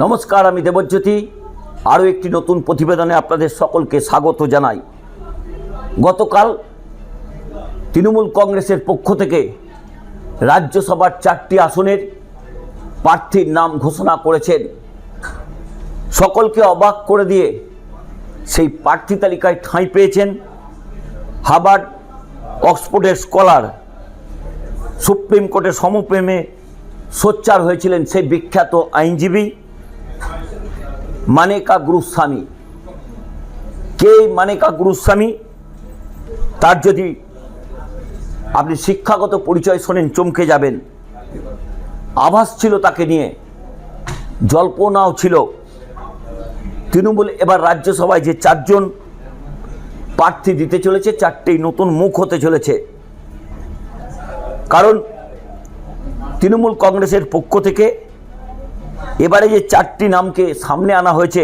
নমস্কার, আমি দেবজ্যোতি। আরও একটি নতুন প্রতিবেদনে আপনাদের সকলকে স্বাগত জানাই। গতকাল তৃণমূল কংগ্রেসের পক্ষ থেকে রাজ্যসভার 4টি আসনের প্রার্থীর নাম ঘোষণা করেছেন। সকলকে অবাক করে দিয়ে সেই প্রার্থী তালিকায় ঠাঁই পেয়েছেন হার্ভার্ড অক্সফোর্ডের স্কলার, সুপ্রিম কোর্টের সমপ্রেমে সোচ্চার হয়েছিলেন সেই বিখ্যাত আইনজীবী মানেকা গুরুস্বামী। কে মানেকা গুরুস্বামী? তার যদি আপনি শিক্ষাগত পরিচয় শোনেন চমকে যাবেন। আভাস ছিল তাকে নিয়ে, জল্পনাও ছিল। তৃণমূল এবার রাজ্যসভায় যে 4 জন প্রার্থী দিতে চলেছে, 4টি নতুন মুখ হতে চলেছে। কারণ তৃণমূল কংগ্রেসের পক্ষ থেকে এবারে যে 4টি নামকে সামনে আনা হয়েছে,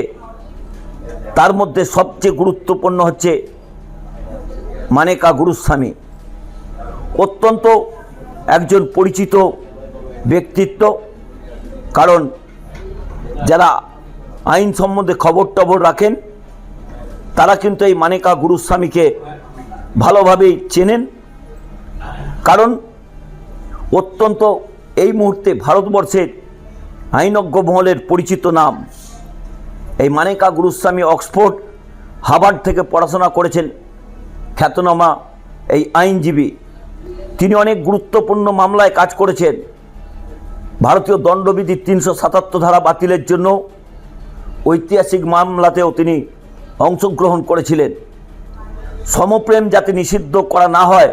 তার মধ্যে সবচেয়ে গুরুত্বপূর্ণ হচ্ছে মানেকা গুরুস্বামী। অত্যন্ত একজন পরিচিত ব্যক্তিত্ব, কারণ যারা আইন সম্বন্ধে খবর রাখেন তারা কিন্তু এই মানেকা গুরুস্বামীকে ভালোভাবেই চেনেন। কারণ অত্যন্ত এই মুহূর্তে ভারতবর্ষের আইনজ্ঞ মহলের পরিচিত নাম। এই মানেকা গুরুস্বামী অক্সফোর্ড হার্ভার্ড থেকে পড়াশোনা করেছেন, খ্যাতনামা এই আইনজীবী। তিনি অনেক গুরুত্বপূর্ণ মামলায় কাজ করেছেন। ভারতীয় দণ্ডবিধির 377 ধারা বাতিলের জন্য ঐতিহাসিক মামলাতেও তিনি অংশগ্রহণ করেছিলেন। সমপ্রেম যাতে নিষিদ্ধ করা না হয়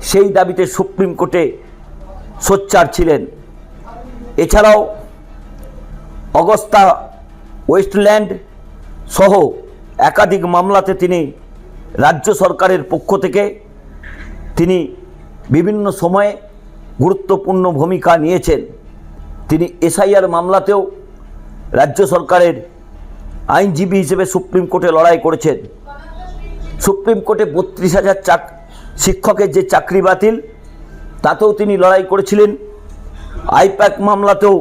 সেই দাবিতে সুপ্রিম কোর্টে সোচ্চার ছিলেন। এছাড়াও অগস্তা ওয়েস্টল্যান্ড সহ একাধিক মামলাতে তিনি রাজ্য সরকারের পক্ষ থেকে তিনি বিভিন্ন সময়ে গুরুত্বপূর্ণ ভূমিকা নিয়েছেন। তিনি এসআইআর মামলাতেও রাজ্য সরকারের আইনজীবী হিসেবে সুপ্রিম কোর্টে লড়াই করেছেন। সুপ্রিম কোর্টে 32,000 শিক্ষকের যে চাকরি বাতিল, তাতেও তিনি লড়াই করেছিলেন। আইপ্যাক মামলাতেও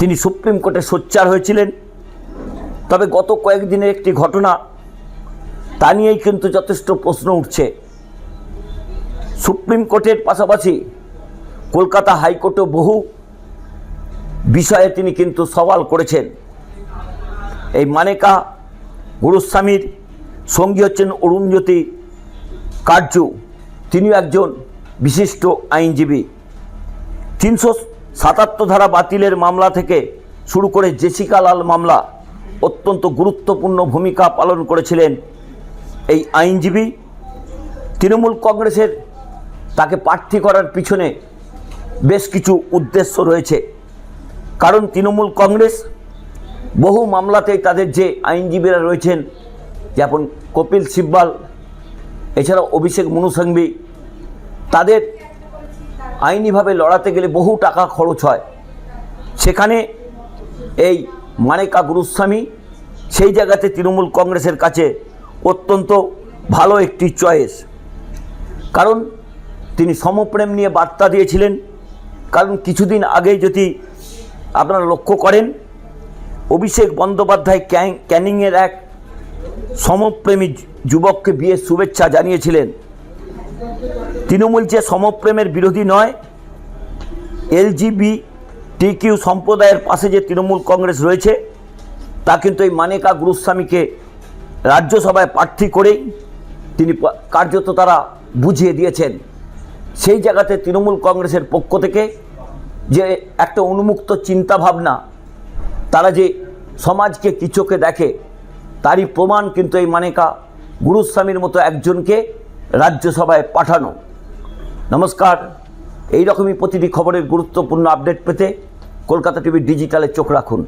তিনি সুপ্রিম কোর্টে সোচ্চার হয়েছিলেন। তবে গত কয়েকদিনের একটি ঘটনা, তা নিয়েই কিন্তু যথেষ্ট প্রশ্ন উঠছে। সুপ্রিম কোর্টের পাশাপাশি কলকাতা হাইকোর্টেও বহু বিষয়ে তিনি কিন্তু সওয়াল করেছেন। এই মানেকা গুরুস্বামীর সঙ্গী হচ্ছেন অরুণজ্যোতি কার্জু। তিনিও একজন বিশিষ্ট আইনজীবী। 377 ধারা বাতিলের মামলা থেকে শুরু করে জেসিকা লাল মামলা অত্যন্ত গুরুত্বপূর্ণ ভূমিকা পালন করেছিলেন এই আইনজীবী। তৃণমূল কংগ্রেসের তাকে প্রার্থী করার পিছনে বেশ কিছু উদ্দেশ্য রয়েছে। কারণ তৃণমূল কংগ্রেস বহু মামলাতেই তাদের যে আইনজীবীরা রয়েছেন, যেমন কপিল সিব্বাল, এছাড়াও অভিষেক মনু সিংভি, তাদের আইনিভাবে লড়াতে গেলে বহু টাকা খরচ হয়। সেখানে এই মানেকা গুরুস্বামী সেই জায়গাতে তৃণমূল কংগ্রেসের কাছে অত্যন্ত ভালো একটি চয়েস। কারণ তিনি সমপ্রেম নিয়ে বার্তা দিয়েছিলেন। কারণ কিছুদিন আগেই যদি আপনারা লক্ষ্য করেন, অভিষেক বন্দ্যোপাধ্যায় ক্যানিংয়ের এক সমপ্রেমী যুবককে বিয়ের শুভেচ্ছা জানিয়েছিলেন। তৃণমূল যে সমপ্রেমের বিরোধী নয়, LGBTQ সম্প্রদায়ের পাশে যে তৃণমূল কংগ্রেস রয়েছে, তা কিন্তু এই মানেকা গুরুস্বামীকে রাজ্যসভায় প্রার্থী করেই তিনি কার্যত তারা বুঝিয়ে দিয়েছেন। সেই জায়গাতে তৃণমূল কংগ্রেসের পক্ষ থেকে যে একটা উন্মুক্ত চিন্তাভাবনা, তারা যে সমাজকে কি চোখে দেখে, তারই প্রমাণ কিন্তু এই মানেকা গুরুস্বামীর মতো একজনকে রাজ্যসভায় পাঠানো। নমস্কার, এই রকমই প্রতিটি খবরের গুরুত্বপূর্ণ আপডেট পেতে কলকাতা টিভি ডিজিটালে চোখ রাখুন।